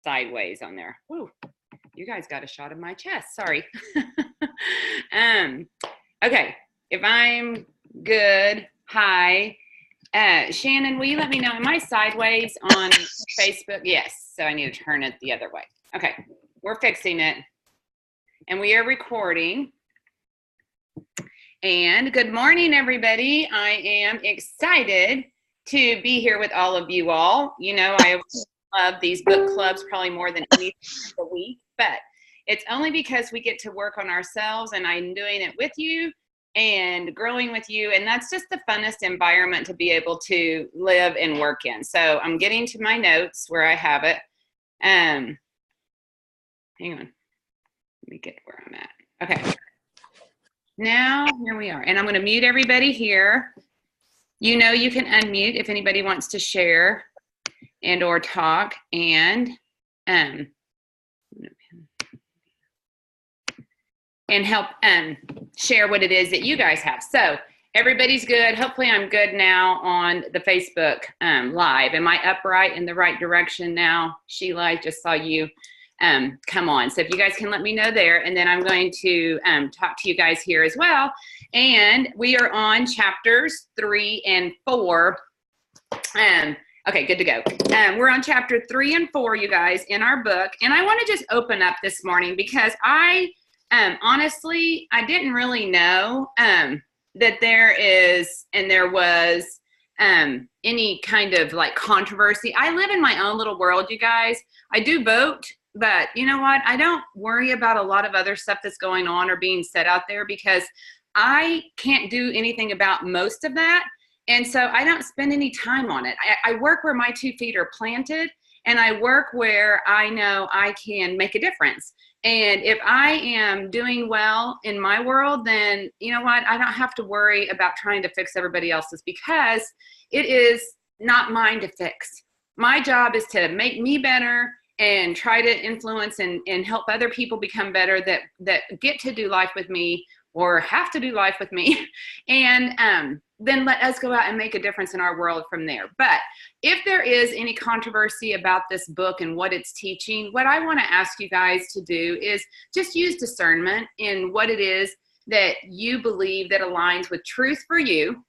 sideways on there. Woo, you guys got a shot of my chest. Sorry. Okay, if I'm good, hi. Shannon, will you let me know, am I sideways on Facebook? Yes, so I need to turn it the other way. Okay, we're fixing it. And we are recording. And good morning, everybody. I am excited to be here with all of you all. You know, I love these book clubs probably more than anything a week, but it's only because we get to work on ourselves, and I'm doing it with you and growing with you, and that's just the funnest environment to be able to live and work in. So I'm getting to my notes where I have it. Hang on, let me get where I'm at. Okay, now here we are, and I'm going to mute everybody here. You know, you can unmute if anybody wants to share and or talk, and help share what it is that you guys have. So everybody's good. Hopefully I'm good now on the Facebook Live. Am I upright in the right direction now? Sheila, I just saw you come on. So if you guys can let me know there, and then I'm going to talk to you guys here as well. And we are on chapters 3 and 4. Okay, good to go. We're on chapter 3 and 4, you guys, in our book. And I want to just open up this morning because honestly, I didn't really know that there is and there was any kind of like controversy. I live in my own little world, you guys. I do vote, but you know what? I don't worry about a lot of other stuff that's going on or being said out there because I can't do anything about most of that. And so I don't spend any time on it. I work where my 2 feet are planted, and I work where I know I can make a difference. And if I am doing well in my world, then you know what? I don't have to worry about trying to fix everybody else's because it is not mine to fix. My job is to make me better and try to influence and help other people become better that get to do life with me or have to do life with me. And then let us go out and make a difference in our world from there. But if there is any controversy about this book and what it's teaching, what I want to ask you guys to do is just use discernment in what it is that you believe that aligns with truth for you.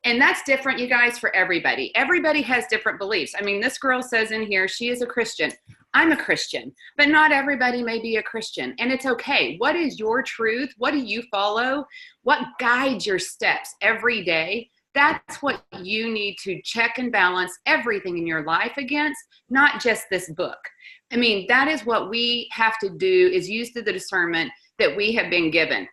And that's different, you guys, for everybody. Everybody has different beliefs. I mean, this girl says in here, she is a Christian. I'm a Christian, but not everybody may be a Christian, and it's okay. What is your truth? What do you follow? What guides your steps every day? That's what you need to check and balance everything in your life against, not just this book. I mean, that is what we have to do, is use the discernment that we have been given.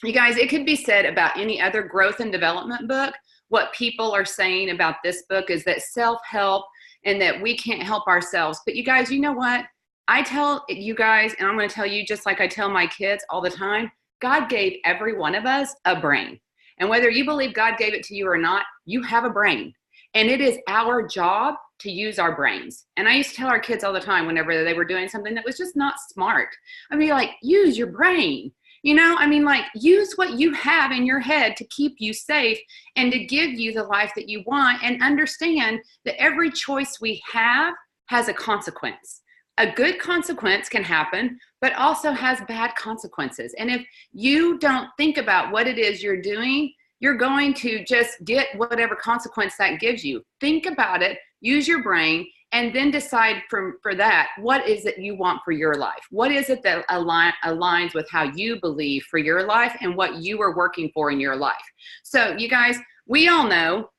You guys, it could be said about any other growth and development book. What people are saying about this book is that self-help and that we can't help ourselves. But you guys, you know what? I tell you guys, and I'm going to tell you just like I tell my kids all the time, God gave every one of us a brain. And whether you believe God gave it to you or not, you have a brain. And it is our job to use our brains. And I used to tell our kids all the time whenever they were doing something that was just not smart, I'd be like, use your brain. You know, I mean, like, use what you have in your head to keep you safe and to give you the life that you want, and understand that every choice we have has a consequence. A good consequence can happen, but also has bad consequences. And if you don't think about what it is you're doing, you're going to just get whatever consequence that gives you. Think about it, use your brain, and then decide for that, what is it you want for your life? What is it that aligns with how you believe for your life and what you are working for in your life? So you guys, we all know,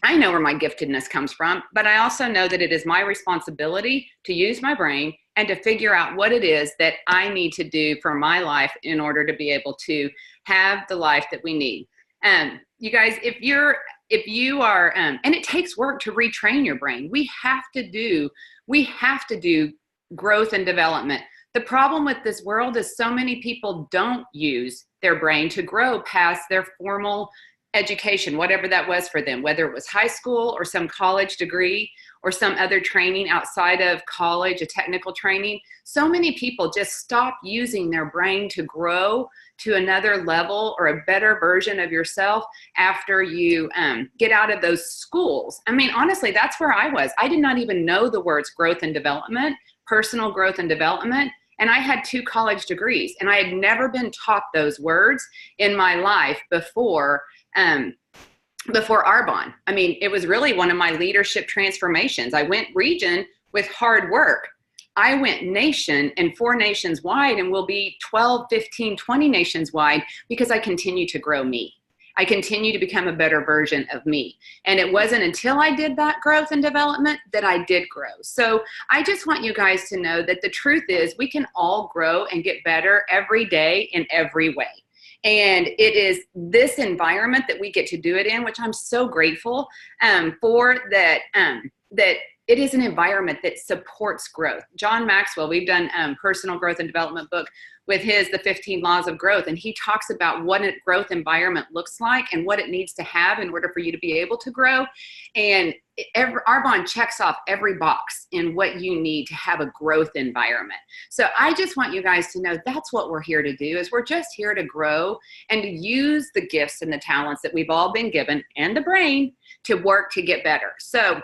I know where my giftedness comes from, but I also know that it is my responsibility to use my brain and to figure out what it is that I need to do for my life in order to be able to have the life that we need. You guys, if you are, and it takes work to retrain your brain. We have to do growth and development. The problem with this world is so many people don't use their brain to grow past their formal education, whatever that was for them, whether it was high school or some college degree or some other training outside of college, a technical training. So many people just stop using their brain to grow to another level or a better version of yourself after you get out of those schools. I mean, honestly, that's where I was. I did not even know the words growth and development, personal growth and development. And I had 2 college degrees, and I had never been taught those words in my life before Arbonne. I mean, it was really one of my leadership transformations. I went region with hard work. I went nation and 4 nations wide, and will be 12, 15, 20 nations wide because I continue to grow me. I continue to become a better version of me. And it wasn't until I did that growth and development that I did grow. So I just want you guys to know that the truth is we can all grow and get better every day in every way. And it is this environment that we get to do it in, which I'm so grateful for, that it is an environment that supports growth. John Maxwell, we've done personal growth and development book with the 15 laws of growth. And he talks about what a growth environment looks like and what it needs to have in order for you to be able to grow. And Arbonne checks off every box in what you need to have a growth environment. So I just want you guys to know that's what we're here to do, is we're just here to grow and to use the gifts and the talents that we've all been given, and the brain, to work to get better. So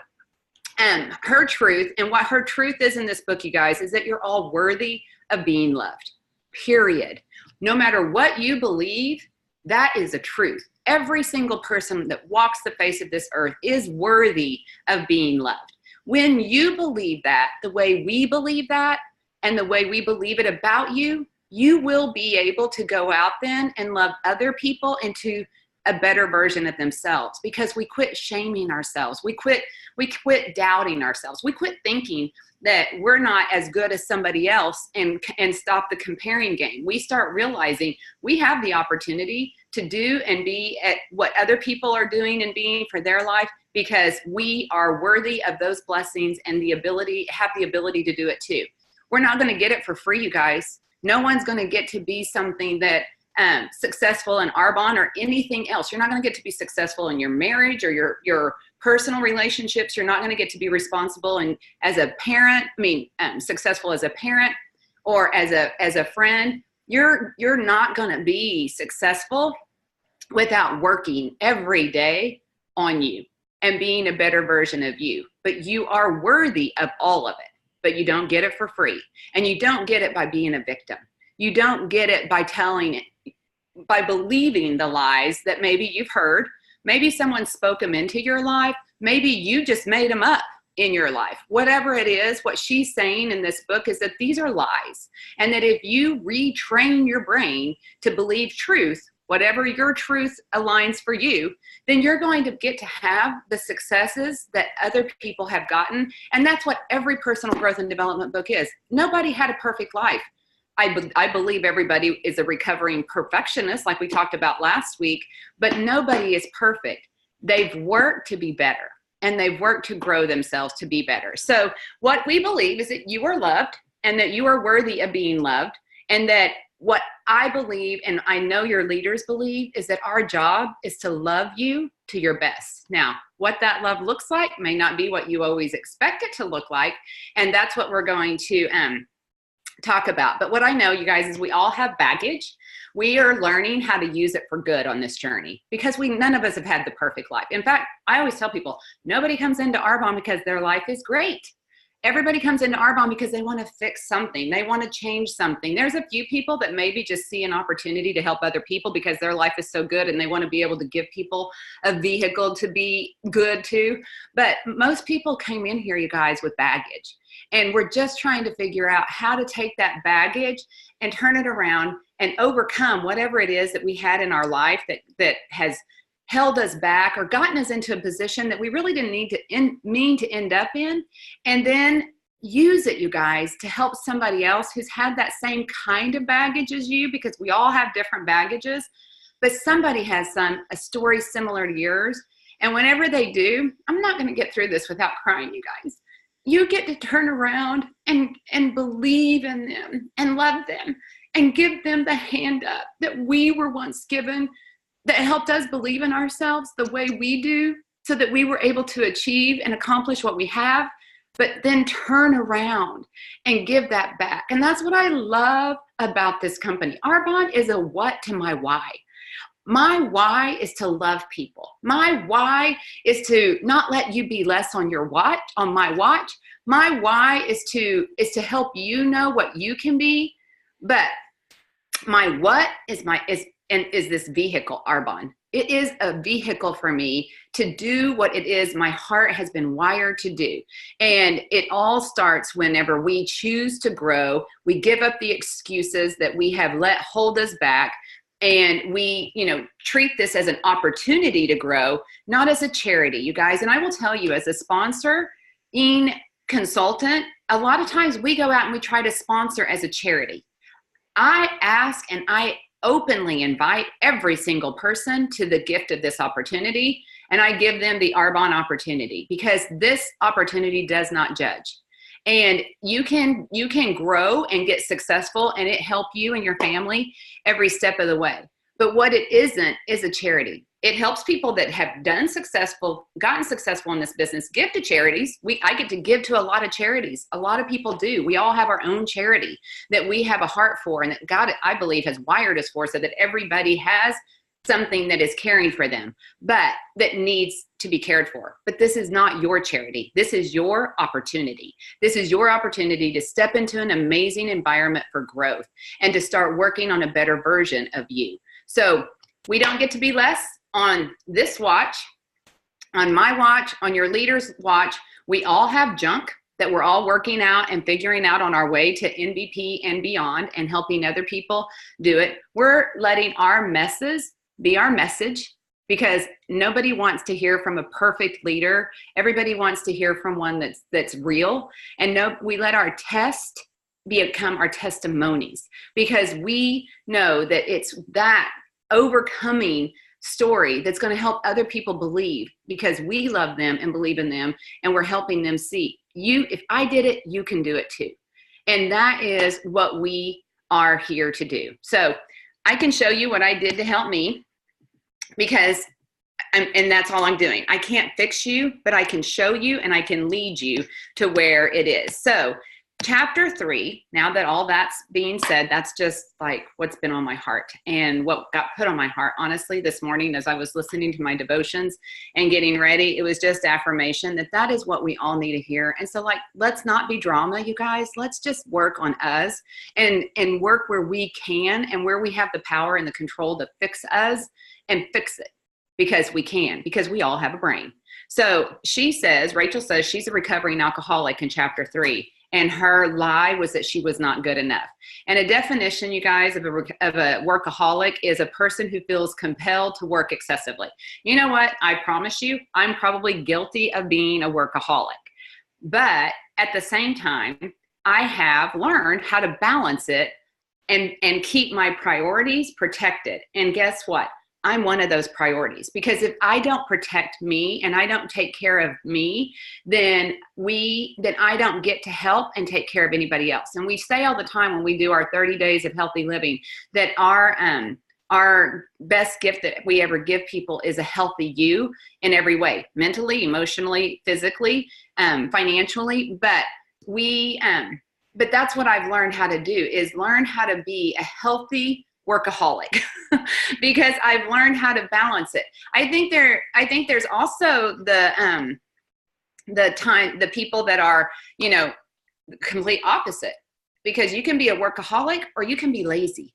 her truth, and what her truth is in this book, you guys, is that you're all worthy of being loved, period. No matter what you believe, that is a truth. Every single person that walks the face of this earth is worthy of being loved. When you believe that, the way we believe that, and the way we believe it about you, you will be able to go out then and love other people into a better version of themselves, because we quit shaming ourselves. We quit doubting ourselves. We quit thinking that we're not as good as somebody else, and stop the comparing game. We start realizing we have the opportunity to do and be at what other people are doing and being for their life, because we are worthy of those blessings and have the ability to do it too. We're not going to get it for free, you guys. No one's going to get to be something that successful in Arbonne or anything else. You're not going to get to be successful in your marriage or your personal relationships. You're not going to get to be responsible and as a parent, successful as a parent or as a friend. You're not going to be successful without working every day on you and being a better version of you. But you are worthy of all of it, but you don't get it for free. And you don't get it by being a victim. You don't get it by by believing the lies that maybe you've heard. Maybe someone spoke them into your life. Maybe you just made them up in your life. Whatever it is, what she's saying in this book is that these are lies. And that if you retrain your brain to believe truth, whatever your truth aligns for you, then you're going to get to have the successes that other people have gotten. And that's what every personal growth and development book is. Nobody had a perfect life. I believe everybody is a recovering perfectionist, like we talked about last week, but nobody is perfect. They've worked to be better, and they've worked to grow themselves to be better. So what we believe is that you are loved, and that you are worthy of being loved, and that what I believe, and I know your leaders believe, is that our job is to love you to your best. Now, what that love looks like may not be what you always expect it to look like, and that's what we're going to talk about. But what I know, you guys, is we all have baggage. We are learning how to use it for good on this journey, because none of us have had the perfect life. In fact, I always tell people, nobody comes into Arbonne because their life is great. Everybody comes into Arbonne because they want to fix something. They want to change something. There's a few people that maybe just see an opportunity to help other people because their life is so good and they want to be able to give people a vehicle to be good too. But most people came in here, you guys, with baggage. And we're just trying to figure out how to take that baggage and turn it around and overcome whatever it is that we had in our life that has held us back or gotten us into a position that we really didn't mean to end up in. And then use it, you guys, to help somebody else who's had that same kind of baggage as you, because we all have different baggages, but somebody has a story similar to yours. And whenever they do, I'm not going to get through this without crying, you guys. You get to turn around and believe in them and love them and give them the hand up that we were once given, that helped us believe in ourselves the way we do, so that we were able to achieve and accomplish what we have, but then turn around and give that back. And that's what I love about this company. Arbonne is a what to my why. My why is to love people. My why is to not let you be less on your watch, on my watch. My why is to help you know what you can be. But my what is this vehicle, Arbonne. It is a vehicle for me to do what it is my heart has been wired to do. And it all starts whenever we choose to grow. We give up the excuses that we have let hold us back. And we, treat this as an opportunity to grow, not as a charity, you guys. And I will tell you, as a sponsor, consultant, a lot of times we go out and we try to sponsor as a charity. I ask and I openly invite every single person to the gift of this opportunity, and I give them the Arbonne opportunity, because this opportunity does not judge. And you can grow and get successful, and it help you and your family every step of the way. But what it isn't is a charity. It helps people that have gotten successful in this business give to charities. I get to give to a lot of charities. A lot of people do. We all have our own charity that we have a heart for, and that God, I believe, has wired us for, so that everybody has something that is caring for them, but that needs to be cared for. But this is not your charity. This is your opportunity. This is your opportunity to step into an amazing environment for growth and to start working on a better version of you. So we don't get to be less on this watch, on my watch, on your leader's watch. We all have junk that we're all working out and figuring out on our way to MVP and beyond, and helping other people do it. We're letting our messes be our message, because nobody wants to hear from a perfect leader. Everybody wants to hear from one that's real. And we let our test become our testimonies, because we know that it's that overcoming story that's going to help other people believe, because we love them and believe in them, and we're helping them see, if I did it, you can do it too. And that is what we are here to do. So I can show you what I did to help me, because and that's all I'm doing. I can't fix you, but I can show you and I can lead you to where it is. So chapter 3, now that all that's being said, that's just like what's been on my heart and what got put on my heart. Honestly, this morning, as I was listening to my devotions and getting ready, it was just affirmation that is what we all need to hear. And so, let's not be drama, you guys. Let's just work on us and work where we can and where we have the power and the control to fix us, and fix it, because we can, because we all have a brain. So Rachel says she's a recovering alcoholic in chapter 3. And her lie was that she was not good enough. And a definition, you guys, of a workaholic is a person who feels compelled to work excessively. You know what? I promise you, I'm probably guilty of being a workaholic. But at the same time, I have learned how to balance it and keep my priorities protected. And guess what? I'm one of those priorities, because if I don't protect me and I don't take care of me, then I don't get to help and take care of anybody else. And we say all the time when we do our 30 days of healthy living that our best gift that we ever give people is a healthy you in every way, mentally, emotionally, physically, financially. But that's what I've learned how to do, is learn how to be a healthy workaholic because I've learned how to balance it. I think there's also the people that are, complete opposite, because you can be a workaholic or you can be lazy.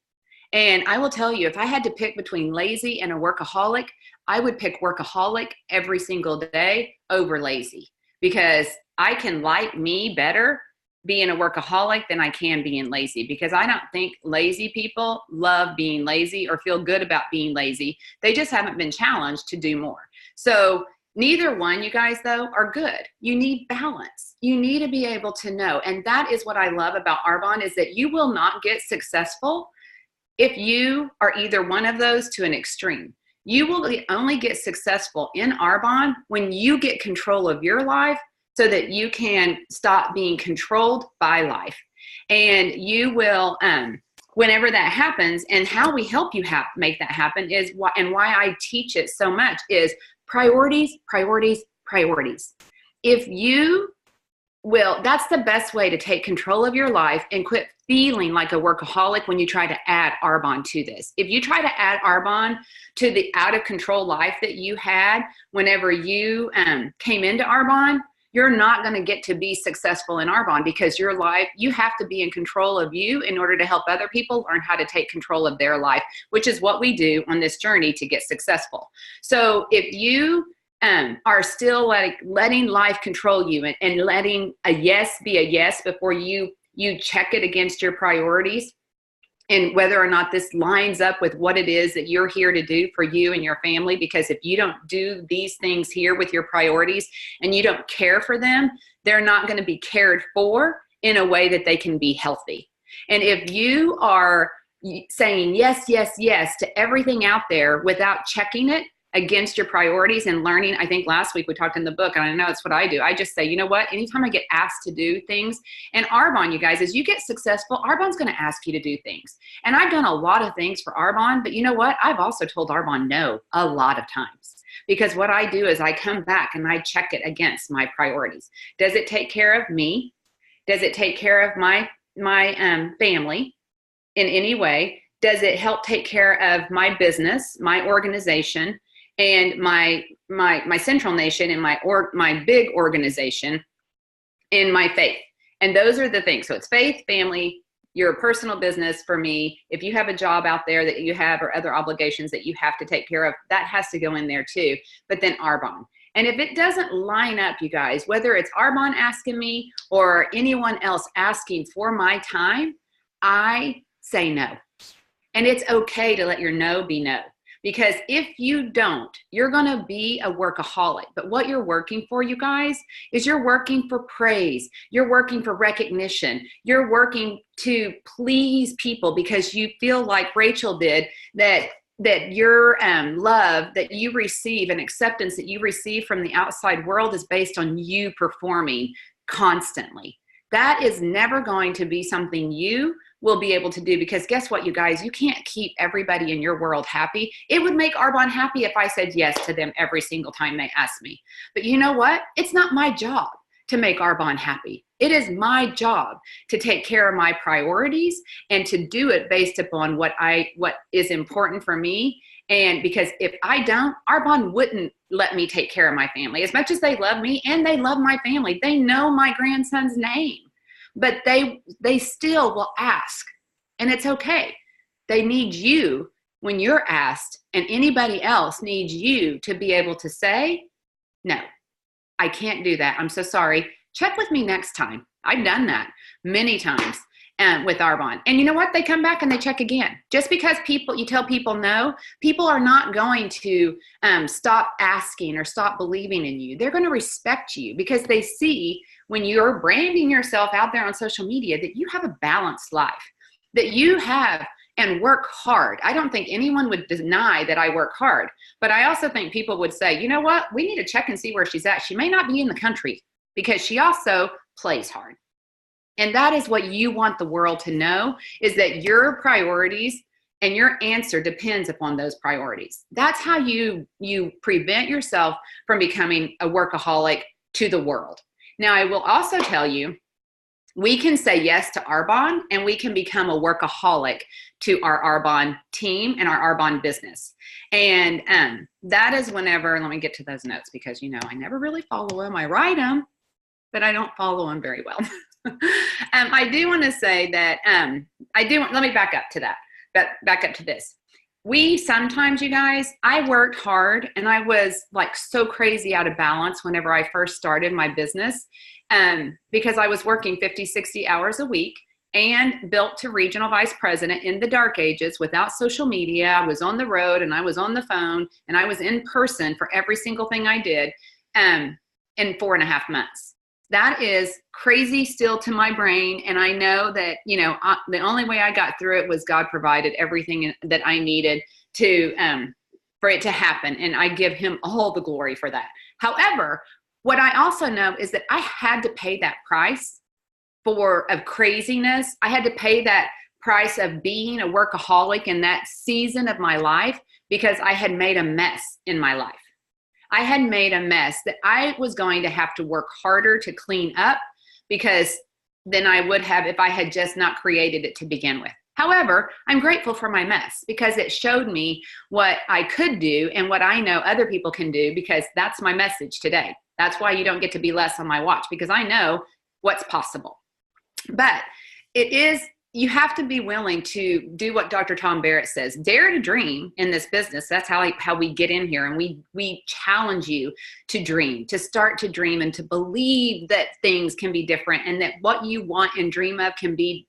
And I will tell you, if I had to pick between lazy and a workaholic, I would pick workaholic every single day over lazy, because I can like me better being a workaholic than I can being lazy, because I don't think lazy people love being lazy or feel good about being lazy. They just haven't been challenged to do more. So neither one, you guys, though, are good. You need balance. You need to be able to know. And that is what I love about Arbonne, is that you will not get successful if you are either one of those to an extreme. You will only get successful in Arbonne when you get control of your life, so that you can stop being controlled by life. And you will whenever that happens. And how we help you make that happen is why I teach it so much is priorities, priorities, priorities. If you will, that's the best way to take control of your life and quit feeling like a workaholic when you try to add Arbonne to this. If you try to add Arbonne to the out of control life that you had whenever you came into Arbonne, you're not going to get to be successful in Arbonne, because your life, you have to be in control of you in order to help other people learn how to take control of their life, which is what we do on this journey to get successful. So if you are still letting life control you and letting a yes be a yes before you check it against your priorities, and whether or not this lines up with what it is that you're here to do for you and your family. Because if you don't do these things here with your priorities and you don't care for them, they're not going to be cared for in a way that they can be healthy. And if you are saying yes, yes, yes to everything out there without checking it against your priorities and learning, I think last week we talked in the book, and I know it's what I do. I just say, you know what, anytime I get asked to do things, and Arbonne, you guys, as you get successful, Arbonne's going to ask you to do things. And I've done a lot of things for Arbonne, but you know what? I've also told Arbonne no a lot of times, because what I do is I come back and I check it against my priorities. Does it take care of me? Does it take care of my family in any way? Does it help take care of my business, my organization, and my central nation, and my big organization, and my faith? And those are the things. So it's faith, family, your personal business. For me, if you have a job out there that you have, or other obligations that you have to take care of, that has to go in there too. But then Arbonne. And if it doesn't line up, you guys, whether it's Arbonne asking me or anyone else asking for my time, I say no. And it's okay to let your no be no. Because if you don't, you're going to be a workaholic. But what you're working for, you guys, is you're working for praise. You're working for recognition. You're working to please people because you feel like Rachel did, that your love that you receive and acceptance that you receive from the outside world is based on you performing constantly. That is never going to be something you will be able to do, because guess what, you guys, you can't keep everybody in your world happy. It would make Arbonne happy if I said yes to them every single time they asked me. But you know what? It's not my job to make Arbonne happy. It is my job to take care of my priorities and to do it based upon what is important for me. And because if I don't, Arbonne wouldn't let me take care of my family. As much as they love me and they love my family, they know my grandson's name. But they still will ask, and it's okay. They need you when you're asked, and anybody else needs you to be able to say, no, I can't do that. I'm so sorry. Check with me next time. I've done that many times with Arbonne. And you know what? They come back and they check again. Just because you tell people no, people are not going to stop asking or stop believing in you. They're going to respect you because they see, when you're branding yourself out there on social media, that you have a balanced life, that you have and work hard. I don't think anyone would deny that I work hard, but I also think people would say, you know what, we need to check and see where she's at. She may not be in the country because she also plays hard. And that is what you want the world to know, is that your priorities and your answer depends upon those priorities. That's how you prevent yourself from becoming a workaholic to the world. Now, I will also tell you, we can say yes to Arbonne and we can become a workaholic to our Arbonne team and our Arbonne business. And that is whenever, let me get to those notes, because, you know, I never really follow them. I write them, but I don't follow them very well. I do want to say that let me back up to that, back up to this. We sometimes, you guys, I worked hard and I was like so crazy out of balance whenever I first started my business, because I was working 50, 60 hours a week and built to regional vice president in the dark ages without social media. I was on the road and I was on the phone and I was in person for every single thing I did in 4.5 months. That is crazy still to my brain. And I know that, you know, the only way I got through it was God provided everything that I needed to, for it to happen. And I give him all the glory for that. However, what I also know is that I had to pay that price of craziness. I had to pay that price of being a workaholic in that season of my life because I had made a mess in my life. I had made a mess that I was going to have to work harder to clean up because than I would have if I had just not created it to begin with. However, I'm grateful for my mess because it showed me what I could do and what I know other people can do, because that's my message today. That's why you don't get to be less on my watch, because I know what's possible. But it is, you have to be willing to do what Dr. Tom Barrett says, dare to dream in this business. That's how we get in here. And we challenge you to dream, to start to dream, and to believe that things can be different, and that what you want and dream of can be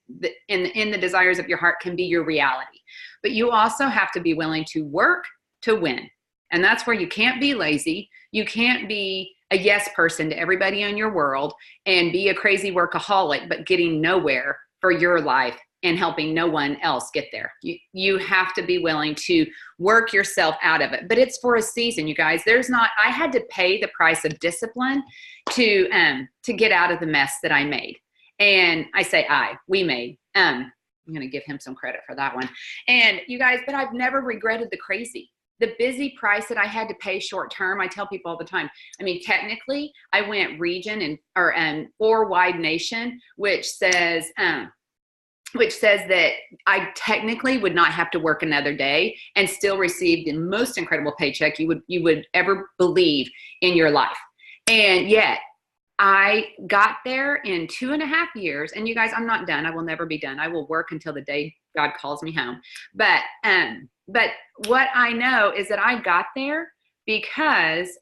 in the desires of your heart can be your reality. But you also have to be willing to work to win. And that's where you can't be lazy. You can't be a yes person to everybody in your world and be a crazy workaholic, but getting nowhere for your life and helping no one else get there. You have to be willing to work yourself out of it. But it's for a season, you guys. I had to pay the price of discipline to get out of the mess that I made. And I say we made. I'm going to give him some credit for that one. And you guys, but I've never regretted the crazy. The busy price that I had to pay short term, I tell people all the time. I mean, technically, I went region or wide nation, which says that I technically would not have to work another day and still receive the most incredible paycheck you would ever believe in your life. And yet, I got there in 2.5 years. And you guys, I'm not done. I will never be done. I will work until the day God calls me home. But what I know is that I got there because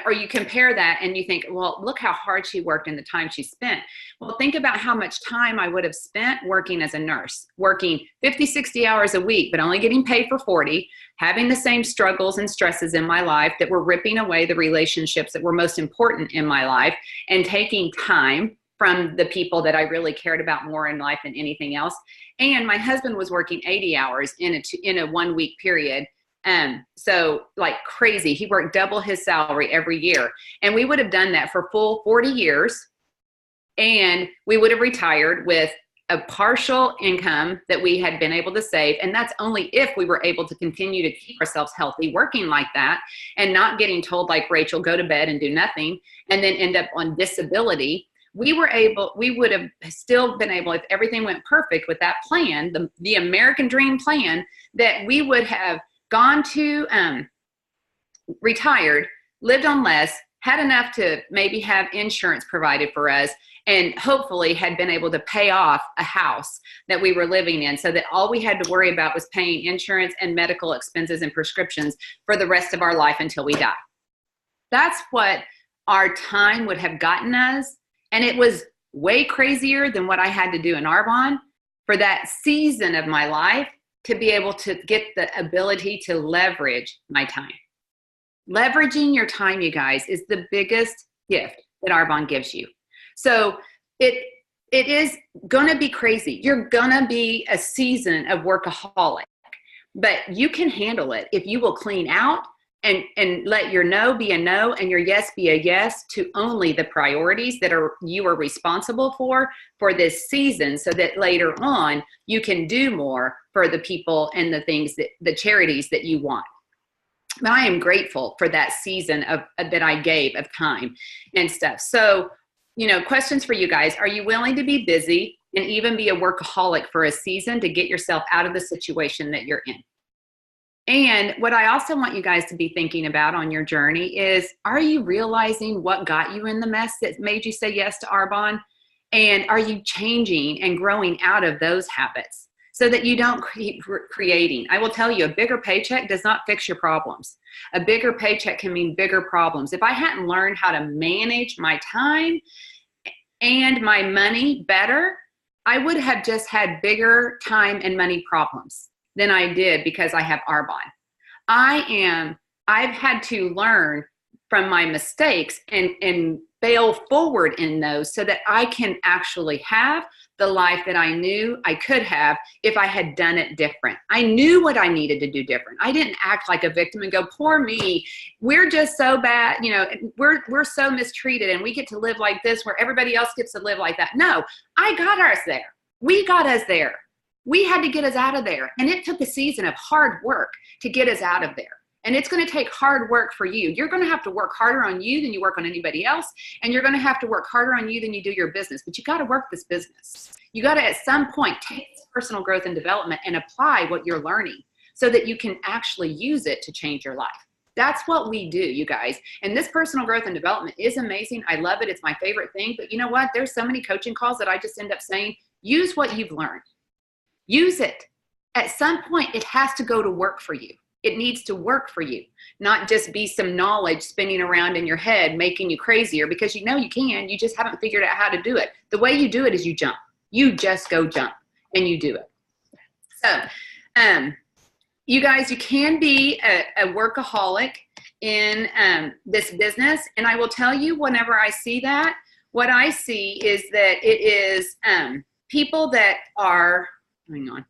or you compare that and you think, well, look how hard she worked and the time she spent. Well, think about how much time I would have spent working as a nurse, working 50, 60 hours a week, but only getting paid for 40, having the same struggles and stresses in my life that were ripping away the relationships that were most important in my life, and taking time from the people that I really cared about more in life than anything else. And my husband was working 80 hours in a 1 week period. So like crazy, he worked double his salary every year, and we would have done that for full 40 years. And we would have retired with a partial income that we had been able to save. And that's only if we were able to continue to keep ourselves healthy, working like that, and not getting told like Rachel, go to bed and do nothing, and then end up on disability. We would have still been able, if everything went perfect with that plan, the American dream plan, that we would have gone to retired, lived on less, had enough to maybe have insurance provided for us, and hopefully had been able to pay off a house that we were living in, so that all we had to worry about was paying insurance and medical expenses and prescriptions for the rest of our life until we die. That's what our time would have gotten us. And it was way crazier than what I had to do in Arbonne for that season of my life, to be able to get the ability to leverage my time. Leveraging your time, you guys, is the biggest gift that Arbonne gives you. So it is going to be crazy. You're going to be a season of workaholic, but you can handle it if you will clean out and let your no be a no and your yes be a yes to only the priorities that you are responsible for this season, so that later on you can do more for the people and the things the charities that you want. But I am grateful for that season that I gave of time and stuff. So, questions for you guys. Are you willing to be busy and even be a workaholic for a season to get yourself out of the situation that you're in? And what I also want you guys to be thinking about on your journey is, are you realizing what got you in the mess that made you say yes to Arbonne? And are you changing and growing out of those habits so that you don't keep creating? I will tell you, a bigger paycheck does not fix your problems. A bigger paycheck can mean bigger problems. If I hadn't learned how to manage my time and my money better, I would have just had bigger time and money problems than I did because I have Arbonne. I've had to learn from my mistakes and fail forward in those so that I can actually have the life that I knew I could have if I had done it different. I knew what I needed to do different. I didn't act like a victim and go, poor me, we're just so bad, we're so mistreated and we get to live like this where everybody else gets to live like that. No, I got us there. We got us there. We had to get us out of there. And it took a season of hard work to get us out of there. And it's going to take hard work for you. You're going to have to work harder on you than you work on anybody else. And you're going to have to work harder on you than you do your business. But you got to work this business. You got to, at some point, take this personal growth and development and apply what you're learning so that you can actually use it to change your life. That's what we do, you guys. And this personal growth and development is amazing. I love it. It's my favorite thing. But you know what? There's so many coaching calls that I just end up saying, use what you've learned. Use it. At some point, it has to go to work for you. It needs to work for you, not just be some knowledge spinning around in your head, making you crazier, because you know you can. You just haven't figured out how to do it. The way you do it is you jump. You just go jump and you do it. So, you guys, you can be a workaholic in this business. And I will tell you, whenever I see that, what I see is that it is people that are, hang on,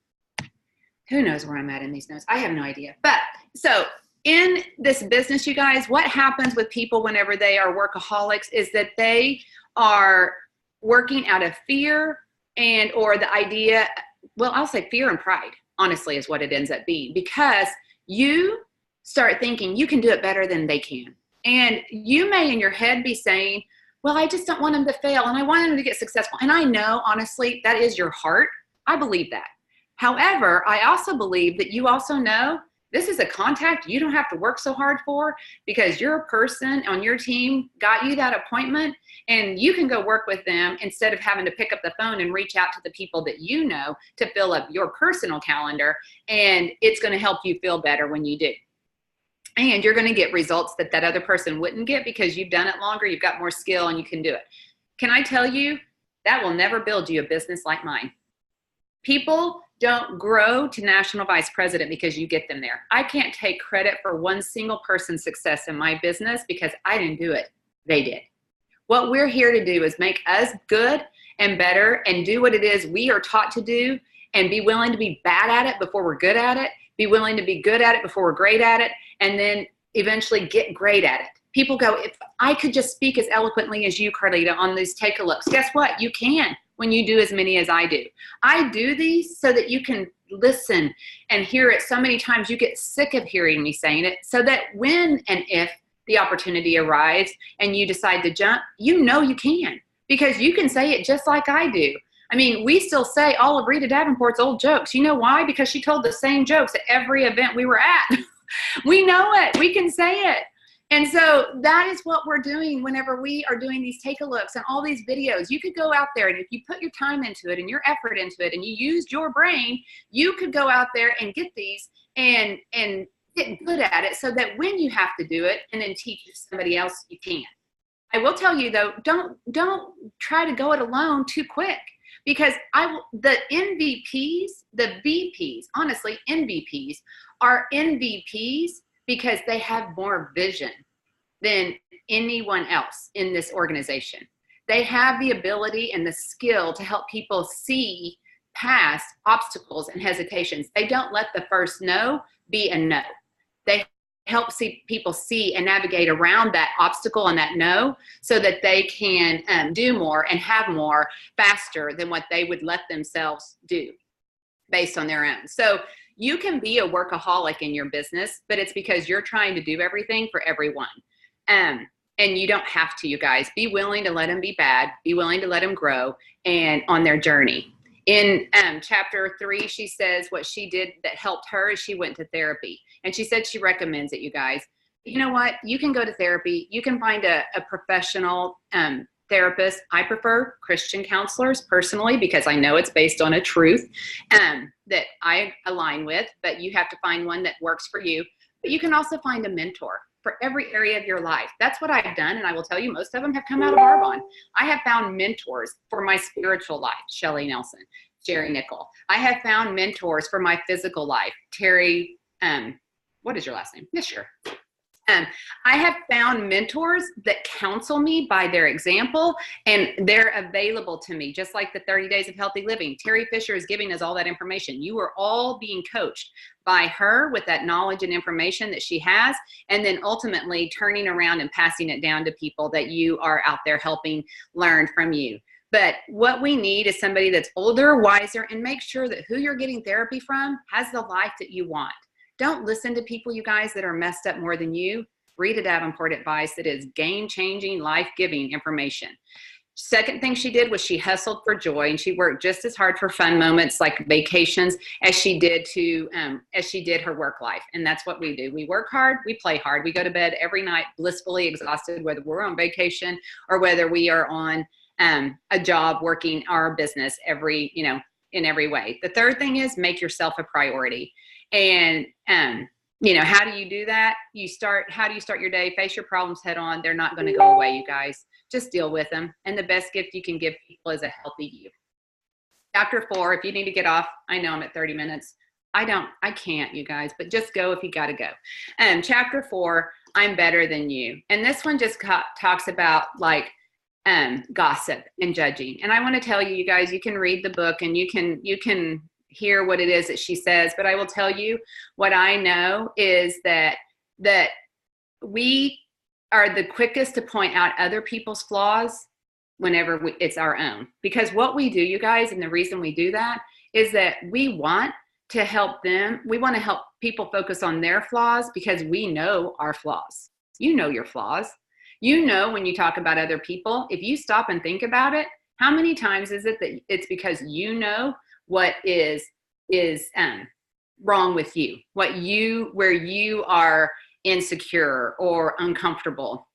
who knows where I'm at in these notes? I have no idea. But so in this business, you guys, what happens with people whenever they are workaholics is that they are working out of fear and or the idea, well, I'll say fear and pride, honestly, is what it ends up being, because you start thinking you can do it better than they can. And you may in your head be saying, well, I just don't want them to fail and I want them to get successful. And I know, honestly, that is your heart. I believe that. However, I also believe that you also know this is a contact you don't have to work so hard for, because your person on your team got you that appointment and you can go work with them instead of having to pick up the phone and reach out to the people that you know to fill up your personal calendar. And it's going to help you feel better when you do. And you're going to get results that that other person wouldn't get because you've done it longer, you've got more skill, and you can do it. Can I tell you, that will never build you a business like mine. People don't grow to national vice president because you get them there. I can't take credit for one single person's success in my business because I didn't do it. They did. What we're here to do is make us good and better and do what it is we are taught to do, and be willing to be bad at it before we're good at it, be willing to be good at it before we're great at it, and then eventually get great at it. People go, if I could just speak as eloquently as you, Carlita, on these take-a-looks. Guess what? You can when you do as many as I do. I do these so that you can listen and hear it so many times you get sick of hearing me saying it, so that when and if the opportunity arrives and you decide to jump, you know you can, because you can say it just like I do. I mean, we still say all of Rita Davenport's old jokes. You know why? Because she told the same jokes at every event we were at. We know it. We can say it. And so that is what we're doing whenever we are doing these take-a-looks and all these videos. You could go out there, and if you put your time into it and your effort into it and you used your brain, you could go out there and get these and get good at it, so that when you have to do it and then teach somebody else, you can. I will tell you though, don't try to go it alone too quick, because the MVPs, the VPs, honestly, MVPs are MVPs because they have more vision than anyone else in this organization. They have the ability and the skill to help people see past obstacles and hesitations. They don't let the first no be a no. They help people see and navigate around that obstacle and that no, so that they can do more and have more faster than what they would let themselves do based on their own. So you can be a workaholic in your business, but it's because you're trying to do everything for everyone. And you don't have to, you guys. Be willing to let them be bad. Be willing to let them grow and on their journey. In chapter 3, she says what she did that helped her is she went to therapy. And she said she recommends it, you guys. You know what? You can go to therapy. You can find a professional therapist. I prefer Christian counselors personally, because I know it's based on a truth that I align with, but you have to find one that works for you. But you can also find a mentor for every area of your life. That's what I've done, and I will tell you, most of them have come out of Arbonne. I have found mentors for my spiritual life, Shelly Nelson, Jerry Nickel. I have found mentors for my physical life, Terry, what is your last name? Yes, sure. I have found mentors that counsel me by their example, and they're available to me, just like the 30 Days of Healthy Living. Terry Fisher is giving us all that information. You are all being coached by her with that knowledge and information that she has, and then ultimately turning around and passing it down to people that you are out there helping learn from you. But what we need is somebody that's older, wiser, and make sure that who you're getting therapy from has the life that you want. Don't listen to people, you guys, that are messed up more than you. Read a Davenport advice that is game-changing, life-giving information. Second thing she did was she hustled for joy, and she worked just as hard for fun moments like vacations as she did her work life. And that's what we do. We work hard, we play hard. We go to bed every night blissfully exhausted, whether we're on vacation or whether we are on a job working our business in every way. The third thing is make yourself a priority. And how do you do that? How do you start your day? Face your problems head on. They're not going to go away, you guys. Just deal with them. And the best gift you can give people is a healthy you. Chapter 4, if you need to get off, I know I'm at 30 minutes. I can't, you guys, but just go if you got to go. Chapter 4, I'm better than you. And this one just talks about like gossip and judging. And I want to tell you, you guys, you can read the book and you can hear what it is that she says, but I will tell you what I know is that we are the quickest to point out other people's flaws whenever it's our own. Because what we do, you guys, and the reason we do that is that we want to help them. We want to help people focus on their flaws because we know our flaws. You know your flaws. You know when you talk about other people, if you stop and think about it, how many times is it that it's because you know what is wrong with you, where you are insecure or uncomfortable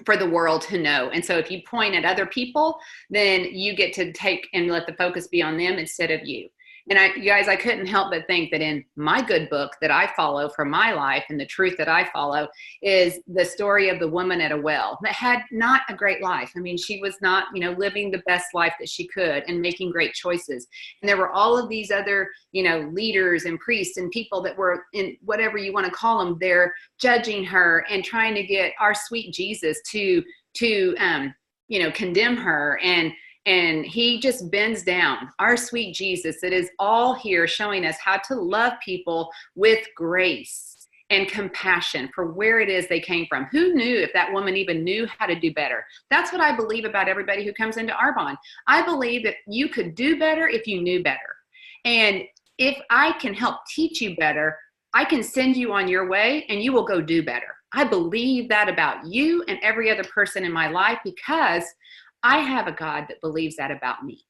for the world to know. And so if you point at other people, then you get to take and let the focus be on them instead of you. And you guys, I couldn't help but think that in my good book that I follow for my life and the truth that I follow is the story of the woman at a well that had not a great life. I mean, she was not, living the best life that she could and making great choices. And there were all of these other, leaders and priests and people that were in whatever you want to call them, they're judging her and trying to get our sweet Jesus to condemn her. And he just bends down, our sweet Jesus that is all here showing us how to love people with grace and compassion for where it is they came from. Who knew if that woman even knew how to do better? That's what I believe about everybody who comes into Arbonne. I believe that you could do better if you knew better. And if I can help teach you better, I can send you on your way and you will go do better. I believe that about you and every other person in my life because I have a God that believes that about me.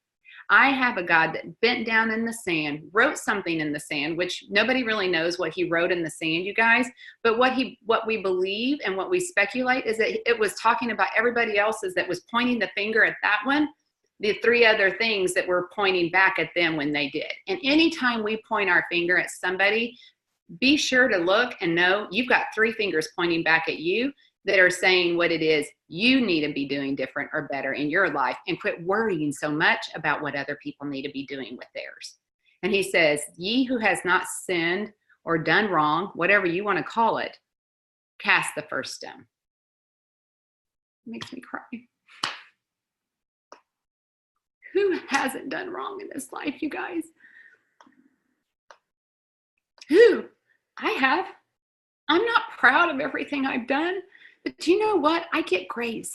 I have a God that bent down in the sand, wrote something in the sand, which nobody really knows what he wrote in the sand, you guys. But what we believe and what we speculate is that it was talking about everybody else's that was pointing the finger at that one, the three other things that were pointing back at them when they did. And anytime we point our finger at somebody, be sure to look and know you've got three fingers pointing back at you that are saying what it is you need to be doing different or better in your life, and quit worrying so much about what other people need to be doing with theirs. And he says, ye who has not sinned or done wrong, whatever you want to call it, cast the first stone. It makes me cry. Who hasn't done wrong in this life, you guys? Who? I have. I'm not proud of everything I've done. But do you know what? I get grace.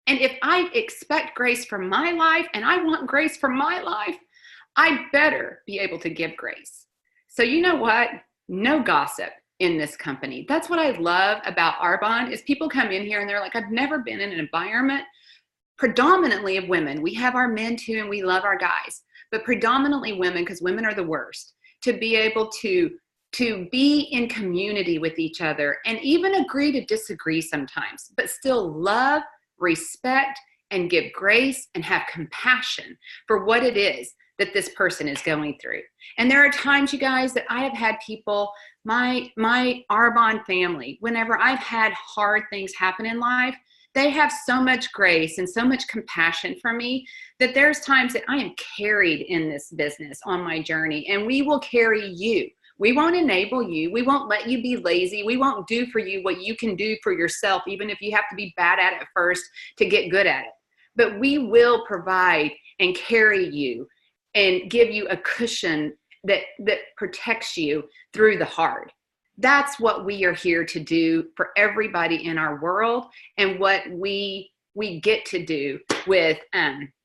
And if I expect grace for my life and I want grace for my life, I better be able to give grace. So you know what? No gossip in this company. That's what I love about Arbonne is people come in here and they're like, I've never been in an environment predominantly of women. We have our men too, and we love our guys, but predominantly women because women are the worst, to be able to be in community with each other and even agree to disagree sometimes, but still love, respect, and give grace and have compassion for what it is that this person is going through. And there are times, you guys, that I have had people, my Arbonne family, whenever I've had hard things happen in life, they have so much grace and so much compassion for me that there's times that I am carried in this business on my journey, and we will carry you. We won't enable you. We won't let you be lazy. We won't do for you what you can do for yourself, even if you have to be bad at it first to get good at it. But we will provide and carry you and give you a cushion that protects you through the hard. That's what we are here to do for everybody in our world, and what we we get to do with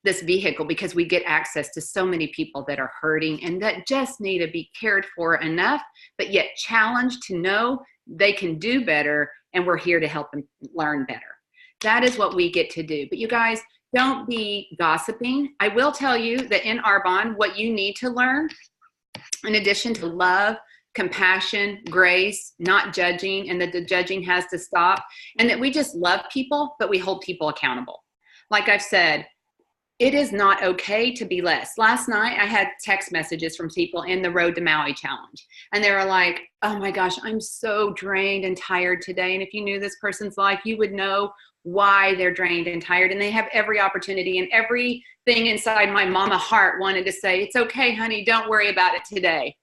this vehicle, because we get access to so many people that are hurting and that just need to be cared for enough, but yet challenged to know they can do better, and we're here to help them learn better. That is what we get to do. But you guys, don't be gossiping. I will tell you that in Arbonne, what you need to learn, in addition to love, compassion, grace, not judging, and that the judging has to stop, and that we just love people, but we hold people accountable. Like I've said, it is not okay to be less. Last night, I had text messages from people in the Road to Maui Challenge, and they were like, oh my gosh, I'm so drained and tired today. And if you knew this person's life, you would know why they're drained and tired. And they have every opportunity, and everything inside my mama heart wanted to say, it's okay, honey, don't worry about it today.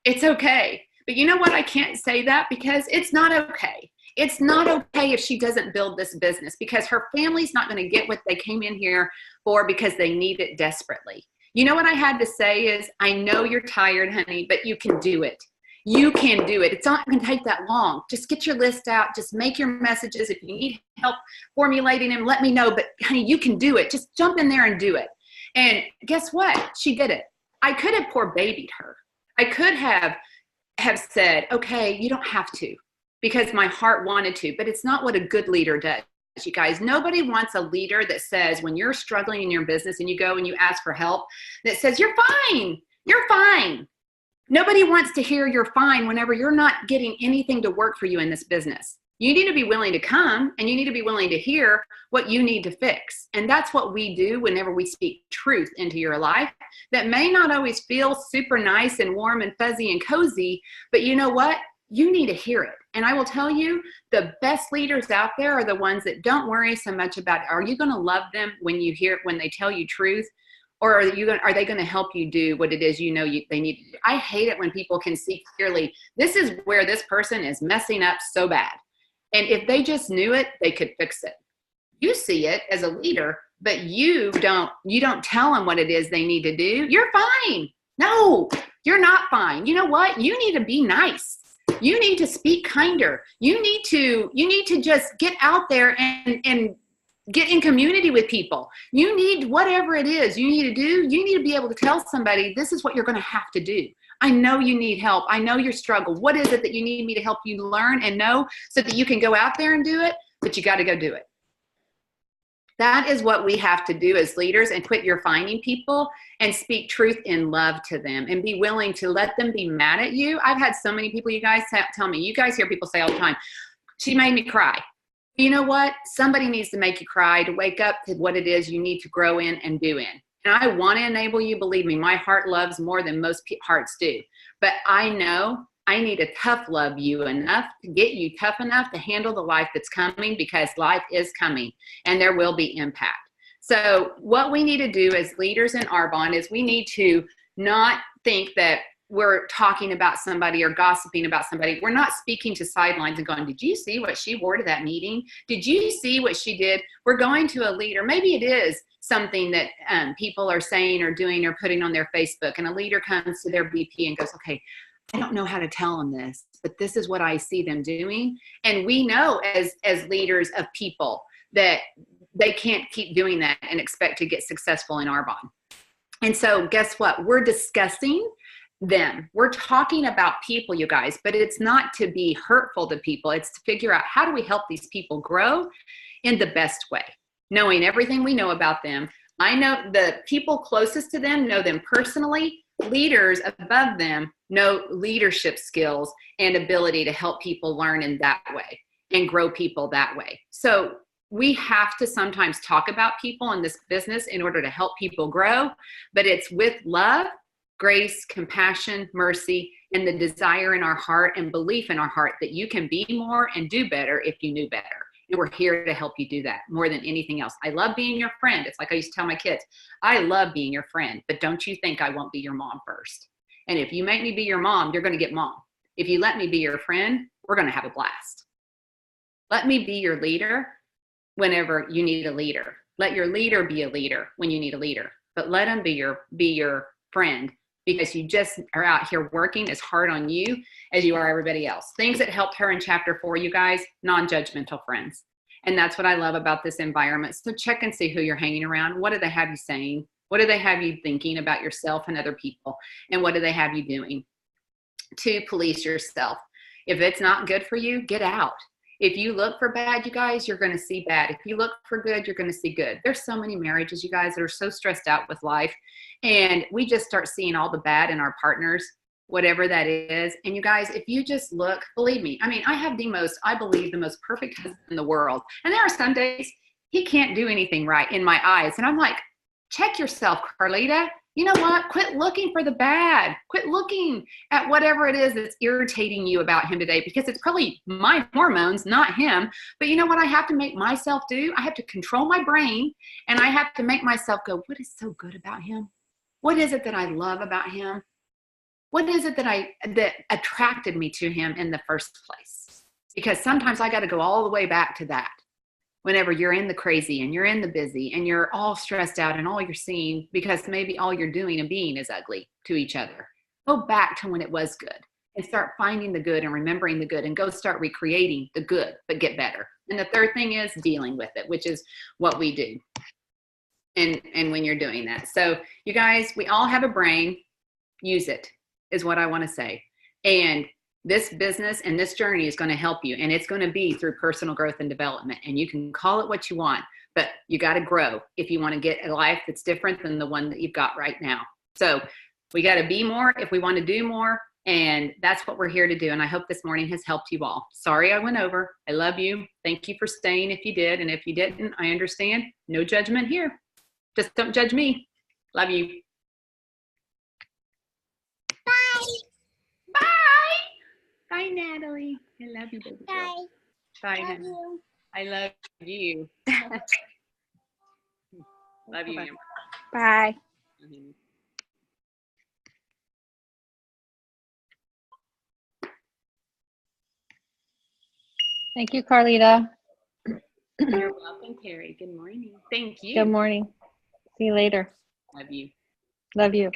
It's okay. But you know what? I can't say that, because it's not okay. It's not okay if she doesn't build this business, because her family's not going to get what they came in here for, because they need it desperately. You know what I had to say is, I know you're tired, honey, but you can do it. You can do it. It's not going to take that long. Just get your list out. Just make your messages. If you need help formulating them, let me know. But honey, you can do it. Just jump in there and do it. And guess what? She did it. I could have poor babied her. I could have said, okay, you don't have to, because my heart wanted to, but it's not what a good leader does. You guys, nobody wants a leader that says, when you're struggling in your business and you go and you ask for help, that says, you're fine. You're fine. Nobody wants to hear you're fine whenever you're not getting anything to work for you in this business. You need to be willing to come, and you need to be willing to hear what you need to fix. And that's what we do whenever we speak truth into your life that may not always feel super nice and warm and fuzzy and cozy, but you know what? You need to hear it. And I will tell you, the best leaders out there are the ones that don't worry so much about, are you going to love them when they tell you truth? Or are they going to help you do what it is they need to do? I hate it when people can see clearly, this is where this person is messing up so bad. And if they just knew it, they could fix it. You see it as a leader, but you don't tell them what it is they need to do. You're fine. No, you're not fine. You know what? You need to be nice. You need to speak kinder. You need to just get out there and get in community with people. You need whatever it is you need to do. You need to be able to tell somebody, this is what you're going to have to do. I know you need help. I know your struggle. What is it that you need me to help you learn and know so that you can go out there and do it? But you got to go do it. That is what we have to do as leaders, and quit your finding people and speak truth in love to them and be willing to let them be mad at you. I've had so many people, you guys tell me, you guys hear people say all the time, she made me cry. You know what? Somebody needs to make you cry to wake up to what it is you need to grow in and do in. And I want to enable you. Believe me, my heart loves more than most hearts do. But I know I need to tough love you enough to get you tough enough to handle the life that's coming, because life is coming and there will be impact. So what we need to do as leaders in Arbonne is we need to not think that we're talking about somebody or gossiping about somebody. We're not speaking to sidelines and going, did you see what she wore to that meeting? Did you see what she did? We're going to a leader. Maybe it is something that people are saying or doing or putting on their Facebook, and a leader comes to their VP and goes, okay, I don't know how to tell them this, but this is what I see them doing. And we know as leaders of people that they can't keep doing that and expect to get successful in Arbonne. And so guess what? We're discussing them. We're talking about people, you guys, but it's not to be hurtful to people. It's to figure out, how do we help these people grow in the best way? Knowing everything we know about them. I know the people closest to them know them personally. Leaders above them know leadership skills and ability to help people learn in that way and grow people that way. So we have to sometimes talk about people in this business in order to help people grow, but it's with love, grace, compassion, mercy, and the desire in our heart and belief in our heart that you can be more and do better if you knew better. And we're here to help you do that more than anything else. I love being your friend. It's like I used to tell my kids, I love being your friend, but don't you think I won't be your mom first. And if you make me be your mom, you're going to get mom. If you let me be your friend, we're going to have a blast. Let me be your leader whenever you need a leader. Let your leader be a leader when you need a leader, but let him be your friend, because you just are out here working as hard on you as you are everybody else. Things that helped her in chapter 4, you guys, non-judgmental friends. And that's what I love about this environment. So check and see who you're hanging around. What do they have you saying? What do they have you thinking about yourself and other people? And what do they have you doing? To police yourself. If it's not good for you, get out. If you look for bad, you guys, you're going to see bad. If you look for good, you're going to see good. There's so many marriages, you guys, that are so stressed out with life. And we just start seeing all the bad in our partners, whatever that is. And you guys, if you just look, believe me, I mean, I have I believe, the most perfect husband in the world. And there are some days he can't do anything right in my eyes. And I'm like, check yourself, Carlita. You know what? Quit looking for the bad. Quit looking at whatever it is that's irritating you about him today, because it's probably my hormones, not him. But you know what I have to make myself do? I have to control my brain, and I have to make myself go, what is so good about him? What is it that I love about him? What is it that attracted me to him in the first place? Because sometimes I got to go all the way back to that. Whenever you're in the crazy and you're in the busy and you're all stressed out and all you're seeing, because maybe all you're doing and being is ugly to each other, go back to when it was good and start finding the good and remembering the good, and go start recreating the good, but get better. And the third thing is dealing with it, which is what we do. And when you're doing that. So you guys, we all have a brain. Use it is what I want to say. And this business and this journey is going to help you, and it's going to be through personal growth and development. And you can call it what you want, but you got to grow if you want to get a life that's different than the one that you've got right now. So we got to be more if we want to do more. And that's what we're here to do. And I hope this morning has helped you all. Sorry I went over. I love you. Thank you for staying if you did. And if you didn't, I understand. No judgment here. Just don't judge me. Love you. Bye, Natalie. I love you, baby girl. Bye, honey. I love you. Love you. Bye. Thank you, Carlita. You're welcome, Terry. Good morning. Thank you. Good morning. See you later. Love you. Love you.